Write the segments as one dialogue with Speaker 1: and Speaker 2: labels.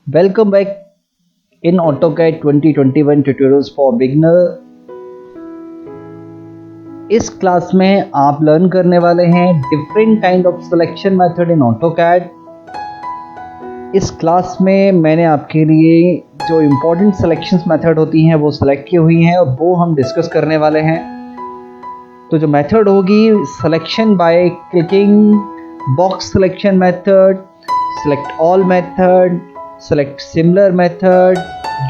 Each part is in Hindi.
Speaker 1: Welcome back in AutoCAD 2021 tutorials for beginner। इस क्लास में आप लर्न करने वाले हैं different kind of selection method in AutoCAD। इस क्लास में मैंने आपके लिए जो इम्पोर्टेंट सिलेक्शंस मेथड होती हैं वो सिलेक्ट की हुई हैं और वो हम डिस्कस करने वाले हैं। तो जो मेथड होगी selection by clicking, box selection method, select all method, select similar method.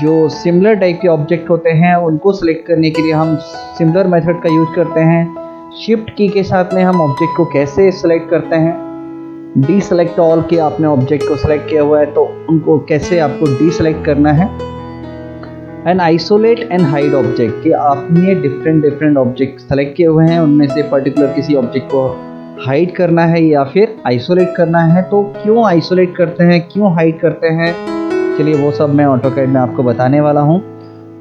Speaker 1: जो सिमिलर टाइप के ऑब्जेक्ट होते हैं उनको सेलेक्ट करने के लिए हम सिमिलर मेथड का यूज करते हैं। शिफ्ट की के साथ में हम ऑब्जेक्ट को कैसे सेलेक्ट करते हैं। डी सेलेक्ट ऑल के आपने ऑब्जेक्ट को सेलेक्ट किया हुआ है तो उनको कैसे आपको डी सेलेक्ट करना है। And isolate and hide object कि आपने डिफरेंट ऑब्जेक्ट सेलेक्ट किए हुए हैं, उनमें से पर्टिकुलर किसी ऑब्जेक्ट को हाइड करना है या फिर आइसोलेट करना है। तो क्यों आइसोलेट करते हैं, क्यों हाइड करते हैं, चलिए वो सब मैं AutoCAD में आपको बताने वाला हूँ।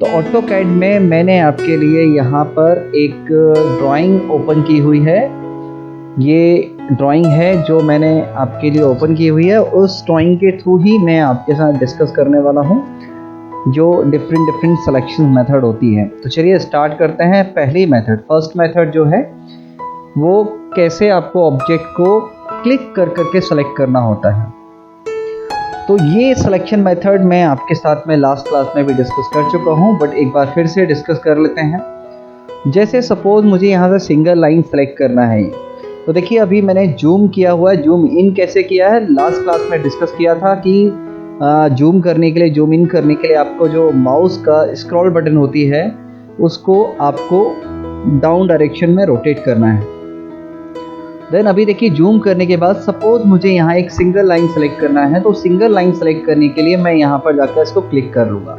Speaker 1: तो AutoCAD में मैंने आपके लिए यहाँ पर एक ड्राइंग ओपन की हुई है। ये ड्राइंग है जो मैंने आपके लिए ओपन की हुई है। उस ड्राइंग के थ्रू ही मैं आपके साथ डिस्कस करने वाला हूँ जो डिफरेंट सिलेक्शन मेथड होती है। तो चलिए स्टार्ट करते हैं। पहली मेथड, फर्स्ट मेथड जो है वो कैसे आपको ऑब्जेक्ट को क्लिक कर करके सेलेक्ट करना होता है। तो ये सिलेक्शन मेथड मैं आपके साथ में लास्ट क्लास में भी डिस्कस कर चुका हूँ, बट एक बार फिर से डिस्कस कर लेते हैं। जैसे सपोज मुझे यहाँ से सिंगल लाइन सेलेक्ट करना है, तो देखिए अभी मैंने जूम किया हुआ है। जूम इन कैसे किया है, लास्ट क्लास में डिस्कस किया था कि जूम करने के लिए, जूम इन करने के लिए आपको जो माउस का स्क्रॉल बटन होती है उसको आपको डाउन डायरेक्शन में रोटेट करना है। देन अभी देखिए जूम करने के बाद सपोज मुझे यहाँ एक सिंगल लाइन सेलेक्ट करना है, तो सिंगल लाइन सेलेक्ट करने के लिए मैं यहाँ पर जाकर इसको क्लिक कर लूँगा।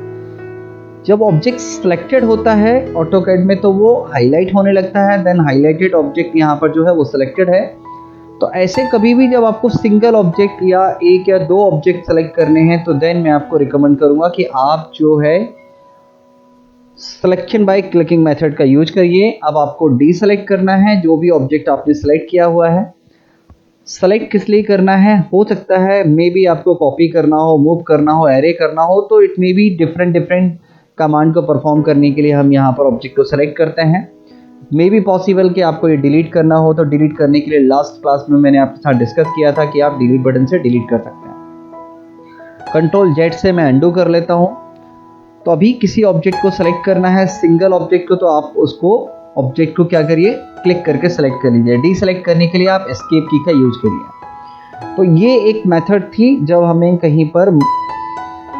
Speaker 1: जब ऑब्जेक्ट सिलेक्टेड होता है AutoCAD में तो वो हाईलाइट होने लगता है। देन हाईलाइटेड ऑब्जेक्ट यहाँ पर जो है वो सिलेक्टेड है। तो ऐसे कभी भी जब आपको सिंगल ऑब्जेक्ट या एक या दो ऑब्जेक्ट सेलेक्ट करने हैं तो देन मैं आपको रिकमेंड करूँगा कि आप जो है सिलेक्शन बाय क्लिकिंग मेथड का यूज करिए। अब आपको डी सेलेक्ट करना है जो भी ऑब्जेक्ट आपने सेलेक्ट किया हुआ है। सेलेक्ट किस लिए करना है, हो सकता है मे बी आपको कॉपी करना हो, मूव करना हो, एरे करना हो, तो it may be different command को परफॉर्म करने के लिए हम यहाँ पर ऑब्जेक्ट को सेलेक्ट करते हैं। मे बी पॉसिबल कि आपको ये डिलीट करना हो, तो डिलीट करने के लिए लास्ट क्लास में मैंने आपके साथ डिस्कस किया था कि आप डिलीट बटन से डिलीट कर सकते हैं। कंट्रोल जेड से मैं अंडू कर लेता हूँ। तो अभी किसी ऑब्जेक्ट को सेलेक्ट करना है, सिंगल ऑब्जेक्ट को, तो आप उसको ऑब्जेक्ट को क्या करिए, क्लिक करके सेलेक्ट कर लीजिए। डी सेलेक्ट करने के लिए आप एस्केप की का यूज करिए। तो ये एक मेथड थी जब हमें कहीं पर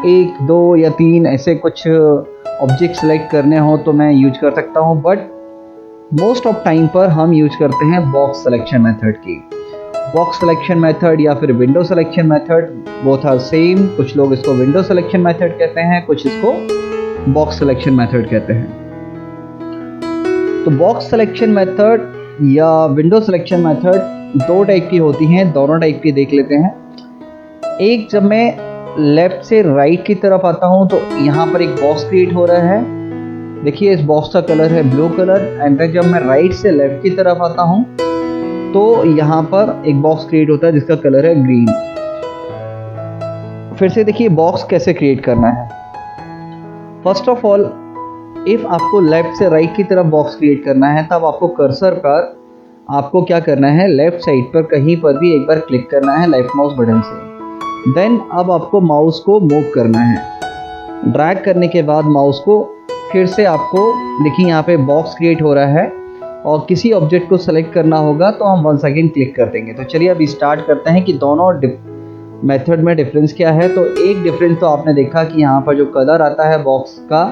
Speaker 1: एक, दो या तीन ऐसे कुछ ऑब्जेक्ट सेलेक्ट करने हो तो मैं यूज कर सकता हूँ, बट मोस्ट ऑफ टाइम पर हम यूज करते हैं बॉक्स सिलेक्शन मेथड की। बॉक्स सिलेक्शन मेथड या फिर window selection method, both are same. कुछ लोग इसको विंडो सिलेक्शन मेथड कहते हैं, कुछ इसको बॉक्स सिलेक्शन मेथड कहते हैं। तो बॉक्स सिलेक्शन मेथड या विंडो सिलेक्शन मेथड दो टाइप की होती हैं, दोनों टाइप की देख लेते हैं। एक, जब मैं लेफ्ट से राइट की तरफ आता हूं तो यहाँ पर एक बॉक्स क्रिएट हो रहा है। देखिए इस बॉक्स का कलर है ब्लू कलर। एंड जब मैं राइट से लेफ्ट की तरफ आता हूं तो यहाँ पर एक बॉक्स क्रिएट होता है जिसका कलर है ग्रीन। फिर से देखिए बॉक्स कैसे क्रिएट करना है। फर्स्ट ऑफ ऑल, इफ आपको लेफ्ट से राइट की तरफ बॉक्स क्रिएट करना है तब आपको कर्सर पर आपको क्या करना है, लेफ्ट साइड पर कहीं पर भी एक बार क्लिक करना है लेफ्ट माउस बटन से। देन अब आपको माउस को मूव करना है। ड्रैग करने के बाद माउस को फिर से आपको देखिए यहाँ पे बॉक्स क्रिएट हो रहा है और किसी ऑब्जेक्ट को सेलेक्ट करना होगा तो हम वन सेकेंड क्लिक कर देंगे। तो चलिए अभी स्टार्ट करते हैं कि दोनों मेथड में डिफरेंस क्या है। तो एक डिफरेंस तो आपने देखा कि यहाँ पर जो कलर आता है बॉक्स का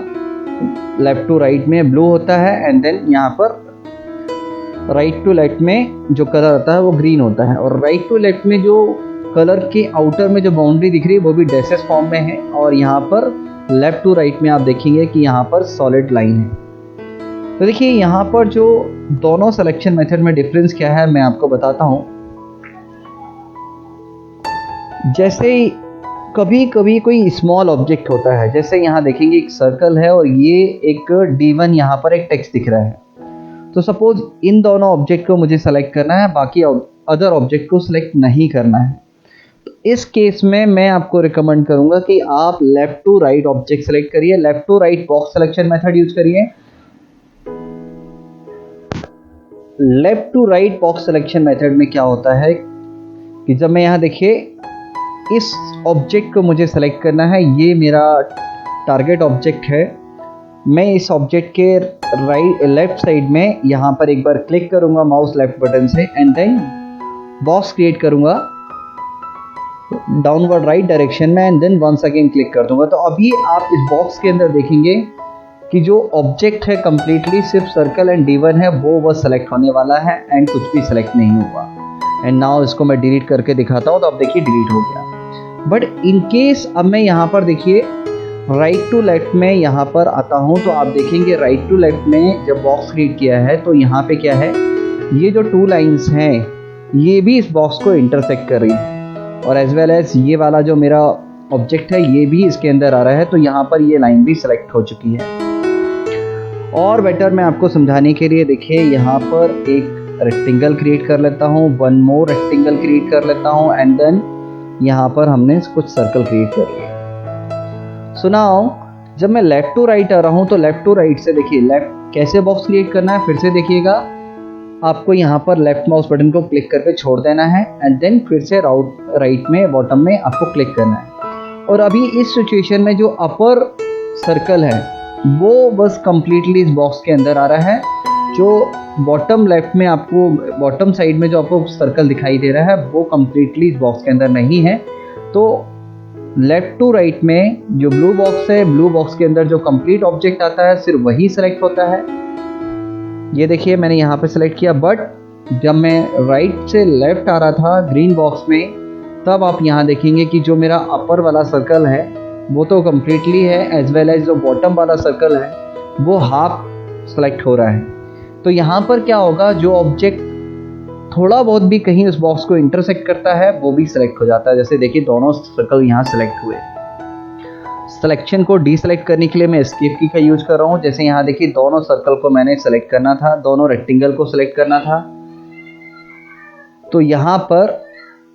Speaker 1: लेफ्ट टू राइट में ब्लू होता है, एंड देन यहाँ पर राइट टू लेफ्ट में जो कलर आता है वो ग्रीन होता है। और राइट टू लेफ्ट में जो कलर के आउटर में जो बाउंड्री दिख रही है वो भी डैशेस फॉर्म में है, और यहाँ पर लेफ्ट टू राइट में आप देखेंगे कि यहाँ पर सॉलिड लाइन है। तो देखिए यहाँ पर जो दोनों सिलेक्शन मेथड में डिफरेंस क्या है मैं आपको बताता हूँ। जैसे कभी कभी कोई स्मॉल ऑब्जेक्ट होता है, जैसे यहाँ देखेंगे एक सर्कल है और ये एक D1 यहाँ पर एक टेक्स्ट दिख रहा है। तो सपोज इन दोनों ऑब्जेक्ट को मुझे सेलेक्ट करना है, बाकी अदर ऑब्जेक्ट को सेलेक्ट नहीं करना है। इस केस में मैं आपको रिकमेंड करूंगा कि आप left to right object select करिए, left to right box selection method use करिए। Left to right box selection method में क्या होता है कि जब मैं यहाँ देखिए इस ऑब्जेक्ट को मुझे सेलेक्ट करना है, ये मेरा टारगेट ऑब्जेक्ट है। मैं इस ऑब्जेक्ट के राइट लेफ्ट साइड में यहाँ पर एक बार क्लिक करूँगा माउस लेफ्ट बटन से एंड देन बॉक्स क्रिएट करूँगा डाउनवर्ड राइट डायरेक्शन में and then once again click कर दूंगा। तो अभी आप इस बॉक्स के अंदर देखेंगे कि जो ऑब्जेक्ट है कम्प्लीटली सिर्फ सर्कल एंड D1 है, वो बस सेलेक्ट होने वाला है एंड कुछ भी सेलेक्ट नहीं हुआ। एंड नाउ इसको मैं डिलीट करके दिखाता हूँ, तो अब देखिए डिलीट हो गया। बट इन केस अब मैं यहाँ पर देखिए राइट टू लेफ्ट में यहाँ पर आता हूँ, तो आप देखेंगे राइट टू लेफ्ट में जब बॉक्स क्रिएट किया है तो यहाँ पे क्या है, ये जो 2 लाइन्स हैं ये भी इस बॉक्स को इंटरसेक्ट कर रही है और एज वेल एज ये वाला जो मेरा ऑब्जेक्ट है ये भी इसके अंदर आ रहा है। तो यहाँ पर ये लाइन भी सिलेक्ट हो चुकी है। और बेटर मैं आपको समझाने के लिए देखिए यहाँ पर एक रेक्टेंगल क्रिएट कर लेता हूँ, 1 मोर रेक्टेंगल क्रिएट कर लेता हूँ एंड देन यहाँ पर हमने कुछ सर्कल क्रिएट कर लिया। सो नाउ जब मैं लेफ्ट टू राइट आ रहा हूँ तो लेफ्ट टू राइट से देखिए लेफ्ट कैसे बॉक्स क्रिएट करना है, फिर से देखिएगा आपको यहाँ पर लेफ्ट माउस बटन को क्लिक करके छोड़ देना है एंड देन फिर से राइट में बॉटम में आपको क्लिक करना है। और अभी इस सिचुएशन में जो अपर सर्कल है वो बस कंप्लीटली इस बॉक्स के अंदर आ रहा है। जो बॉटम लेफ्ट में आपको बॉटम साइड में जो आपको सर्कल दिखाई दे रहा है वो कंप्लीटली इस बॉक्स के अंदर नहीं है। तो लेफ्ट टू राइट में जो ब्लू बॉक्स है, ब्लू बॉक्स के अंदर जो कंप्लीट ऑब्जेक्ट आता है सिर्फ वही सेलेक्ट होता है। ये देखिए मैंने यहाँ पे सेलेक्ट किया, बट जब मैं राइट से लेफ्ट आ रहा था ग्रीन बॉक्स में, तब आप यहाँ देखेंगे कि जो मेरा अपर वाला सर्कल है वो तो कम्प्लीटली है, एज वेल एज जो बॉटम वाला सर्कल है वो हाफ सेलेक्ट हो रहा है। तो यहाँ पर क्या होगा, जो ऑब्जेक्ट थोड़ा बहुत भी कहीं उस बॉक्स को इंटरसेक्ट करता है वो भी सिलेक्ट हो जाता है। जैसे देखिए दोनों सर्कल यहाँ सिलेक्ट हुए। सिलेक्शन को डीसेलेक्ट करने के लिए मैं एस्केप की का यूज कर रहा हूँ। जैसे यहाँ देखिए दोनों सर्कल को मैंने सेलेक्ट करना था, दोनों रेक्टेंगल को सिलेक्ट करना था, तो यहाँ पर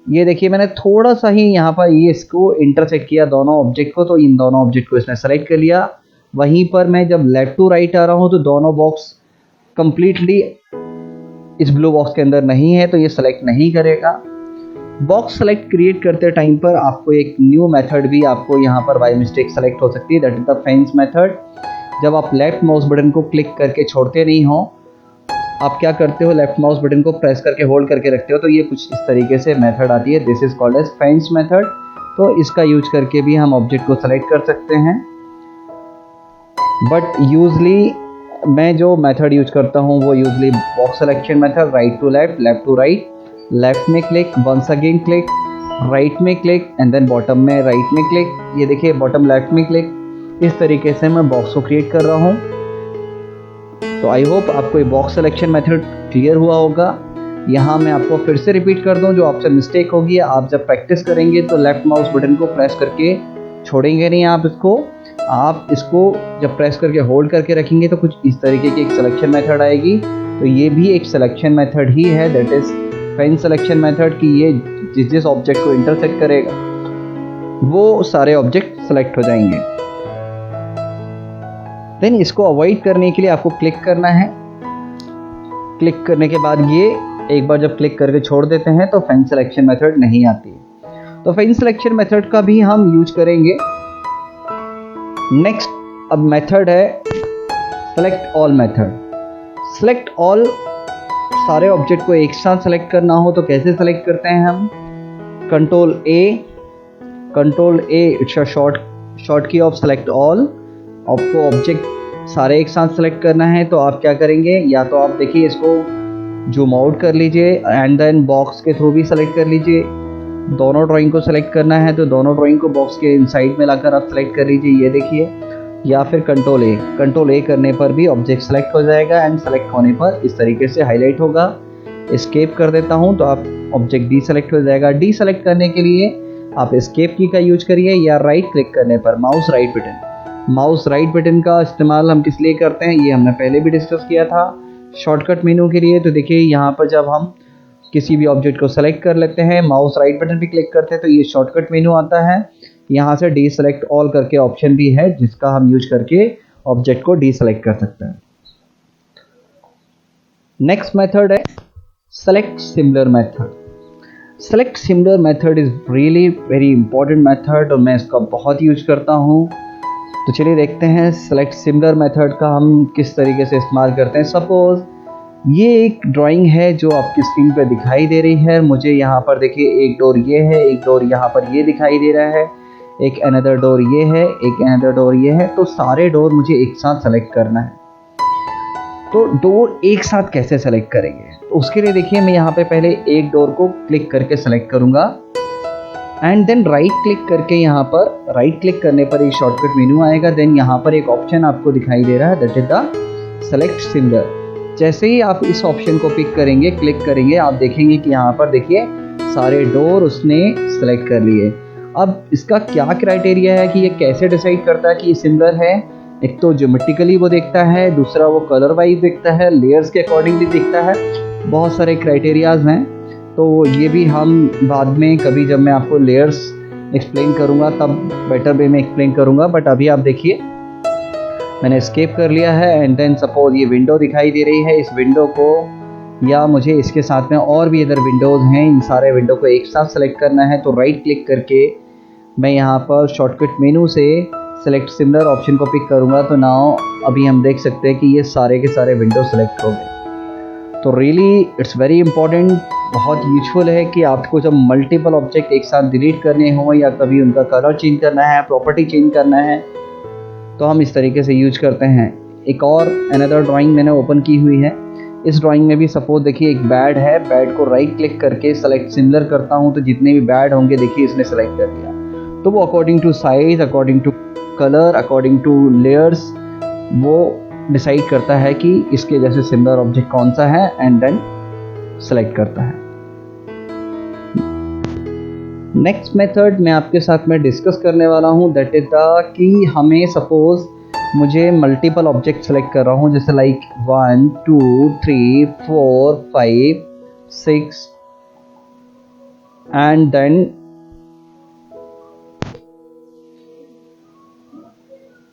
Speaker 1: ये देखिए मैंने थोड़ा सा ही यहाँ पर ये इसको इंटरसेक्ट किया दोनों ऑब्जेक्ट को, तो इन दोनों ऑब्जेक्ट को इसने सेलेक्ट कर लिया। वहीं पर मैं जब लेफ्ट टू राइट आ रहा हूँ तो दोनों बॉक्स कंप्लीटली इस ब्लू बॉक्स के अंदर नहीं है, तो ये सेलेक्ट नहीं करेगा। बॉक्स सेलेक्ट क्रिएट करते टाइम पर आपको एक न्यू मेथड भी आपको यहाँ पर बाय मिस्टेक सेलेक्ट हो सकती है, that is the fence method. जब आप लेफ्ट माउस बटन को क्लिक करके छोड़ते नहीं हो, आप क्या करते हो, लेफ्ट माउस बटन को प्रेस करके होल्ड करके रखते हो, तो ये कुछ इस तरीके से मेथड आती है। This is called as fence method. तो इसका यूज करके भी हम ऑब्जेक्ट को सेलेक्ट कर सकते हैं। बट यूजली मैं जो मेथड यूज करता हूँ वो usually box selection method, right to left, left to right, left में click, once again click, right में क्लिक एंड देन बॉटम में राइट में क्लिक। ये देखिए बॉटम लेफ्ट में क्लिक, इस तरीके से मैं बॉक्स को क्रिएट कर रहा हूँ। तो आई होप आपको ये बॉक्स सिलेक्शन मेथड क्लियर हुआ होगा। यहाँ मैं आपको फिर से रिपीट कर दूँ, जो आपसे मिस्टेक होगी, आप जब प्रैक्टिस करेंगे तो लेफ्ट माउस बटन को प्रेस करके छोड़ेंगे नहीं आप इसको जब प्रेस करके होल्ड करके रखेंगे तो कुछ इस तरीके की एक सिलेक्शन मेथड आएगी। तो ये भी एक सिलेक्शन मेथड ही है, that is fence selection method, कि ये जिस ऑब्जेक्ट को इंटरसेक्ट करेगा वो सारे ऑब्जेक्ट सेलेक्ट हो जाएंगे। देन इसको अवॉइड करने के लिए आपको क्लिक करना है। क्लिक करने के बाद ये एक बार जब क्लिक करके छोड़ देते हैं तो फेंस सिलेक्शन मेथड नहीं आती है। तो फेंस सिलेक्शन मेथड का भी हम यूज करेंगे। नेक्स्ट अब मेथड है select all method. Select all, सारे ऑब्जेक्ट को एक साथ सेलेक्ट करना हो तो कैसे सेलेक्ट करते हैं हम, control A it's a short की ऑफ सेलेक्ट ऑल। आपको ऑब्जेक्ट सारे एक साथ सेलेक्ट करना है तो आप क्या करेंगे, या तो आप देखिए इसको जूम आउट कर लीजिए एंड देन बॉक्स के थ्रू भी सेलेक्ट कर लीजिए। दोनों ड्राइंग को सेलेक्ट करना है तो दोनों ड्राइंग को बॉक्स के इनसाइड में लाकर आप सेलेक्ट कर लीजिए, ये देखिए। या फिर कंट्रोल ए करने पर भी ऑब्जेक्ट सेलेक्ट हो जाएगा एंड सेलेक्ट होने पर इस तरीके से हाईलाइट होगा। एस्केप कर देता हूं तो आप ऑब्जेक्ट डी सेलेक्ट हो जाएगा। डी सेलेक्ट करने के लिए आप एस्केप की का यूज करिए, या राइट क्लिक करने पर माउस राइट बटन का इस्तेमाल हम किस लिए करते हैं ये हमने पहले भी डिस्कस किया था शॉर्टकट मेनू के लिए। तो देखिए यहाँ पर जब हम किसी भी ऑब्जेक्ट को सेलेक्ट कर लेते हैं, माउस राइट बटन पे क्लिक करते हैं तो ये शॉर्टकट मेन्यू आता है। यहाँ से डीसेलेक्ट ऑल करके ऑप्शन भी है जिसका हम यूज करके ऑब्जेक्ट को डीसेलेक्ट कर सकते हैं। नेक्स्ट मेथड है select similar method. Select similar method is really very important method और मैं इसका बहुत यूज करता हूँ। तो चलिए देखते हैं सेलेक्ट सिमिलर मेथड का हम किस तरीके से इस्तेमाल करते हैं। सपोज ये एक ड्राइंग है जो आपकी स्क्रीन पे दिखाई दे रही है। मुझे यहाँ पर देखिए एक डोर ये है, एक डोर यहाँ पर ये दिखाई दे रहा है, एक अनदर डोर ये है, एक अनदर डोर ये है। तो सारे डोर मुझे एक साथ सेलेक्ट करना है। तो डोर एक साथ कैसे सेलेक्ट करेंगे? तो उसके लिए देखिए मैं यहाँ पे पहले एक डोर को क्लिक करके सेलेक्ट करूँगा एंड देन राइट क्लिक करके यहाँ पर राइट क्लिक करने पर एक शॉर्टकट मेन्यू आएगा। देन यहाँ पर एक ऑप्शन आपको दिखाई दे रहा है that is the select similar. जैसे ही आप इस ऑप्शन को पिक करेंगे, क्लिक करेंगे, आप देखेंगे कि यहाँ पर देखिए सारे डोर उसने सेलेक्ट कर लिए। अब इसका क्या क्राइटेरिया है कि ये कैसे डिसाइड करता है कि ये सिमिलर है? एक तो ज्योमेट्रिकली वो देखता है, दूसरा वो कलर वाइज देखता है, लेयर्स के अकॉर्डिंगली देखता है। बहुत सारे क्राइटेरियाज हैं तो ये भी हम बाद में कभी जब मैं आपको लेयर्स एक्सप्लेन करूँगा तब बेटर वे में एक्सप्लेन करूँगा। बट अभी आप देखिए मैंने एस्केप कर लिया है एंड देन सपोज ये विंडो दिखाई दे रही है। इस विंडो को या मुझे इसके साथ में और भी इधर विंडोज़ हैं, इन सारे विंडो को एक साथ सेलेक्ट करना है। तो राइट क्लिक करके मैं यहाँ पर शॉर्टकट मेनू से सेलेक्ट सिमिलर ऑप्शन को पिक करूँगा। तो नाउ अभी हम देख सकते हैं कि ये सारे के सारे विंडो सेलेक्ट हो गए। तो रियली इट्स वेरी इंपॉर्टेंट, बहुत यूजफुल है कि आपको जब मल्टीपल ऑब्जेक्ट एक साथ डिलीट करने हो या कभी उनका कलर चेंज करना है, प्रॉपर्टी चेंज करना है, तो हम इस तरीके से यूज करते हैं। एक और अनदर ड्राइंग मैंने ओपन की हुई है। इस ड्राइंग में भी सपोज देखिए एक बैड है, बैड को राइट क्लिक करके सेलेक्ट सिमिलर करता हूँ तो जितने भी बैड होंगे देखिए इसने सेलेक्ट कर दिया। तो वो according to size, according to colour, according to layers वो डिसाइड करता है कि इसके जैसे सिमिलर ऑब्जेक्ट कौन सा है एंड देन सेलेक्ट करता है। नेक्स्ट मेथड मैं आपके साथ में डिस्कस करने वाला हूँ दैट इज द कि हमें सपोज मुझे मल्टीपल ऑब्जेक्ट सेलेक्ट कर रहा हूँ जैसे लाइक 1 2 3 4 5 6 एंड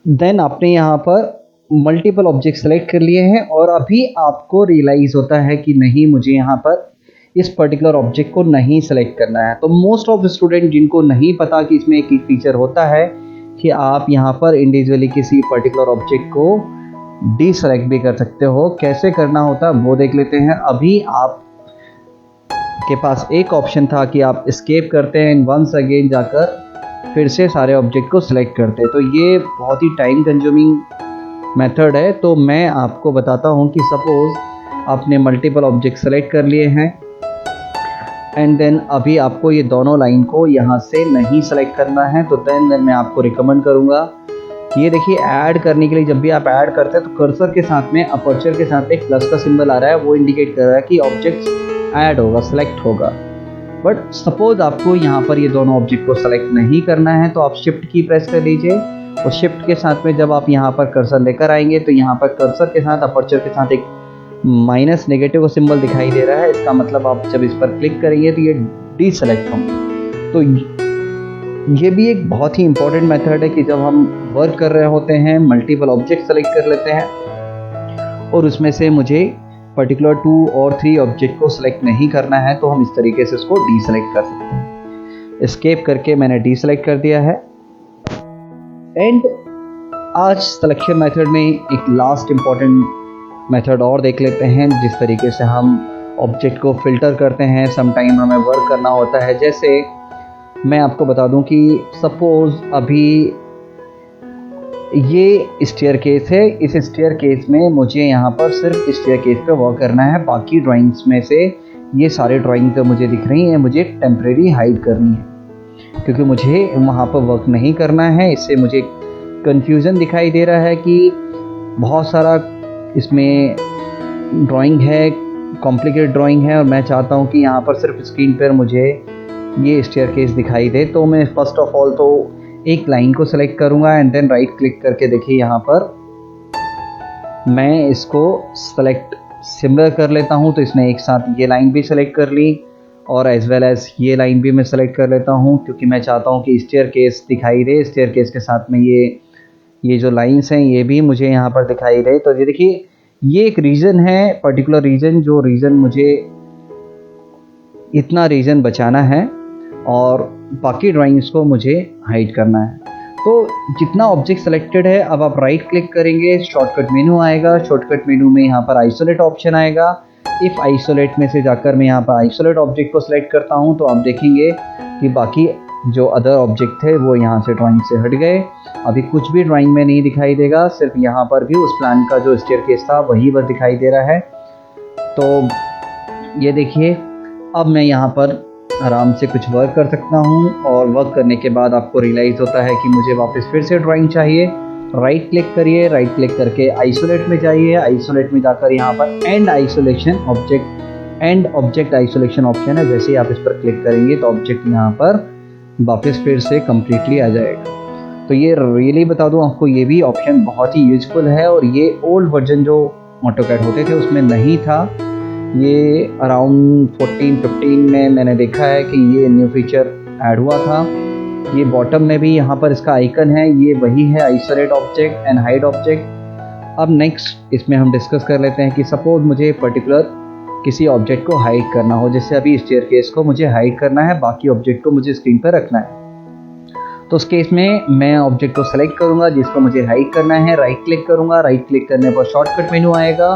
Speaker 1: देन आपने यहाँ पर मल्टीपल ऑब्जेक्ट सेलेक्ट कर लिए हैं और अभी आपको रियलाइज होता है कि नहीं मुझे यहाँ पर इस पर्टिकुलर ऑब्जेक्ट को नहीं सेलेक्ट करना है। तो मोस्ट ऑफ स्टूडेंट जिनको नहीं पता कि इसमें एक फीचर होता है कि आप यहाँ पर इंडिविजुअली किसी पर्टिकुलर ऑब्जेक्ट को डीसेलेक्ट भी कर सकते हो। कैसे करना होता है वो देख लेते हैं। अभी आप के पास एक ऑप्शन था कि आप एस्केप करते हैं एंड वंस अगेन जाकर फिर से सारे ऑब्जेक्ट को सिलेक्ट करते हैं। तो ये बहुत ही टाइम कंज्यूमिंग मेथड है। तो मैं आपको बताता हूँ कि सपोज़ आपने मल्टीपल ऑब्जेक्ट सेलेक्ट कर लिए हैं एंड देन अभी आपको ये दोनों लाइन को यहाँ से नहीं सेलेक्ट करना है। तो देन मैं आपको रिकमेंड करूँगा कि ये देखिए ऐड करने के लिए जब भी आप ऐड करते हैं तो कर्सर के साथ में अपर्चर के साथ एक प्लस का सिंबल आ रहा है, वो इंडिकेट कर रहा है कि ऑब्जेक्ट ऐड होगा, सेलेक्ट होगा। बट सपोज आपको यहाँ पर ये दोनों ऑब्जेक्ट को सेलेक्ट नहीं करना है तो आप शिफ्ट की प्रेस कर लीजिए और शिफ्ट के साथ में जब आप यहाँ पर कर्सर लेकर आएंगे तो यहाँ पर कर्सर के साथ अपर्चर के साथ एक माइनस नेगेटिव का सिंबल दिखाई दे रहा है। इसका मतलब आप जब इस पर क्लिक करेंगे तो ये डीसेलेक्ट होंगे। तो ये भी एक बहुत ही इंपॉर्टेंट मेथड है कि जब हम वर्क कर रहे होते हैं मल्टीपल ऑब्जेक्ट सेलेक्ट कर लेते हैं और उसमें से मुझे पर्टिकुलर 2 और 3 ऑब्जेक्ट को सिलेक्ट नहीं करना है तो हम इस तरीके से इसको डीसेलेक्ट कर सकते हैं। एस्केप करके मैंने डीसेलेक्ट कर दिया है। एंड आज सिलेक्शन मेथड में एक लास्ट इम्पॉर्टेंट मेथड और देख लेते हैं जिस तरीके से हम ऑब्जेक्ट को फिल्टर करते हैं। समटाइम हमें वर्क करना होता है। जैसे मैं आपको बता दूं कि सपोज़ अभी ये स्टेयर केस है, इस स्टेयर केस में मुझे यहाँ पर सिर्फ स्टेयर केस पे वर्क करना है। बाकी ड्राइंग्स में से ये सारे ड्राइंग तो मुझे दिख रही हैं, मुझे टेम्परेरी हाइड करनी है क्योंकि मुझे वहाँ पर वर्क नहीं करना है। इससे मुझे कन्फ्यूज़न दिखाई दे रहा है कि बहुत सारा इसमें ड्राइंग है, कॉम्प्लिकेटेड ड्राइंग है और मैं चाहता हूँ कि यहाँ पर सिर्फ स्क्रीन पर मुझे ये स्टेयर केस दिखाई दे। तो मैं फर्स्ट ऑफ ऑल तो एक लाइन को सेलेक्ट करूँगा एंड देन राइट क्लिक करके देखिए यहाँ पर मैं इसको सेलेक्ट सिमिलर कर लेता हूँ। तो इसने एक साथ ये लाइन भी सेलेक्ट कर ली और एज वेल एज ये लाइन भी मैं सेलेक्ट कर लेता हूँ, क्योंकि मैं चाहता हूँ कि स्टेयर केस दिखाई दे। स्टेयर केस के साथ में ये जो लाइंस हैं ये भी मुझे यहाँ पर दिखाई दे। तो ये देखिए, ये एक रीजन है, पर्टिकुलर रीजन, जो रीजन मुझे इतना रीजन बचाना है और बाकी ड्राइंग्स को मुझे हाइड करना है। तो जितना ऑब्जेक्ट सेलेक्टेड है, अब आप राइट क्लिक करेंगे, शॉर्टकट मेनू आएगा। शॉर्टकट मेनू में यहाँ पर आइसोलेट ऑप्शन आएगा। इफ़ आइसोलेट में से जाकर मैं यहाँ पर आइसोलेट ऑब्जेक्ट को सिलेक्ट करता हूँ तो आप देखेंगे कि बाकी जो अदर ऑब्जेक्ट थे वो यहाँ से ड्राइंग से हट गए। अभी कुछ भी ड्राइंग में नहीं दिखाई देगा, सिर्फ यहाँ पर भी उस प्लान का जो स्टेयरकेस था वही बस दिखाई दे रहा है। तो ये देखिए, अब मैं यहाँ पर आराम से कुछ वर्क कर सकता हूँ और वर्क करने के बाद आपको रियलाइज़ होता है कि मुझे वापस फिर से ड्राइंग चाहिए। राइट क्लिक करिए, राइट क्लिक करके आइसोलेट में जाइए। आइसोलेट में जाकर यहाँ पर and isolation object, and object isolation option है। जैसे ही आप इस पर क्लिक करेंगे तो ऑब्जेक्ट यहाँ पर वापस फिर से कम्प्लीटली आ जाएगा। तो ये रियली बता दूँ आपको, ये भी ऑप्शन बहुत ही यूजफुल है और ये ओल्ड वर्जन जो ऑटोकैड होते थे उसमें नहीं था। ये अराउंड 14-15 में मैंने देखा है कि ये न्यू फीचर ऐड हुआ था। ये बॉटम में भी यहाँ पर इसका आइकन है, ये वही है, isolate object and hide object. अब नेक्स्ट इसमें हम डिस्कस कर लेते हैं कि सपोज मुझे पर्टिकुलर किसी ऑब्जेक्ट को हाइड करना हो। जैसे अभी स्टेयरकेस को मुझे हाइड करना है, बाकी ऑब्जेक्ट को मुझे स्क्रीन पर रखना है। तो उस केस में मैं ऑब्जेक्ट को सेलेक्ट करूँगा जिसको मुझे हाइड करना है, राइट क्लिक करूँगा। राइट क्लिक करने पर शॉर्टकट मेनू आएगा।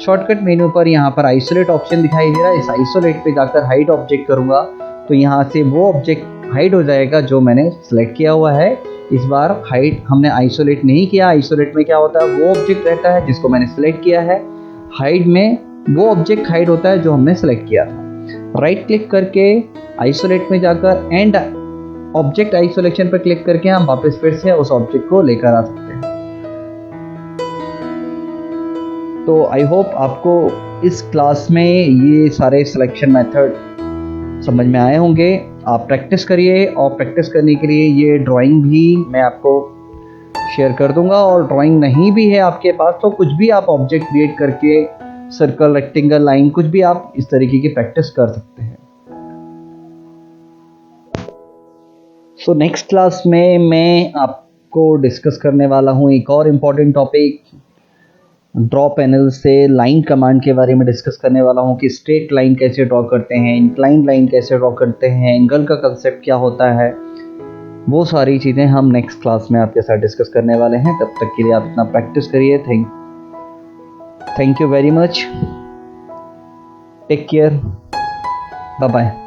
Speaker 1: शॉर्टकट मेनू पर यहाँ पर आइसोलेट ऑप्शन दिखाई दे रहा है। इस आइसोलेट पे जाकर हाइड ऑब्जेक्ट करूँगा तो यहाँ से वो ऑब्जेक्ट हाइड हो जाएगा जो मैंने सेलेक्ट किया हुआ है। इस बार हाइड हमने आइसोलेट नहीं किया। आइसोलेट में क्या होता है, वो ऑब्जेक्ट रहता है जिसको मैंने सेलेक्ट किया है। हाइड में वो ऑब्जेक्ट हाइड होता है जो हमने सेलेक्ट किया था। राइट क्लिक करके आइसोलेट में जाकर एंड ऑब्जेक्ट आइसोलेशन पर क्लिक करके हम वापस फिर से उस ऑब्जेक्ट को लेकर आ सकते हैं। तो आई होप आपको इस क्लास में ये सारे सिलेक्शन मेथड समझ में आए होंगे। आप प्रैक्टिस करिए और प्रैक्टिस करने के लिए ये ड्राइंग भी मैं आपको शेयर कर दूंगा। और ड्राइंग नहीं भी है आपके पास तो कुछ भी आप ऑब्जेक्ट क्रिएट करके, सर्कल, रेक्टेंगल, लाइन, कुछ भी आप इस तरीके की प्रैक्टिस कर सकते हैं। सो नेक्स्ट क्लास में मैं आपको डिस्कस करने वाला हूँ एक और इम्पॉर्टेंट टॉपिक, ड्रॉ पैनल से लाइन कमांड के बारे में डिस्कस करने वाला हूँ कि स्ट्रेट लाइन कैसे ड्रॉ करते हैं, इंक्लाइन लाइन कैसे ड्रॉ करते हैं, एंगल का कंसेप्ट क्या होता है। वो सारी चीज़ें हम नेक्स्ट क्लास में आपके साथ डिस्कस करने वाले हैं। तब तक के लिए आप इतना प्रैक्टिस करिए। Thank you very much. Take care, bye bye.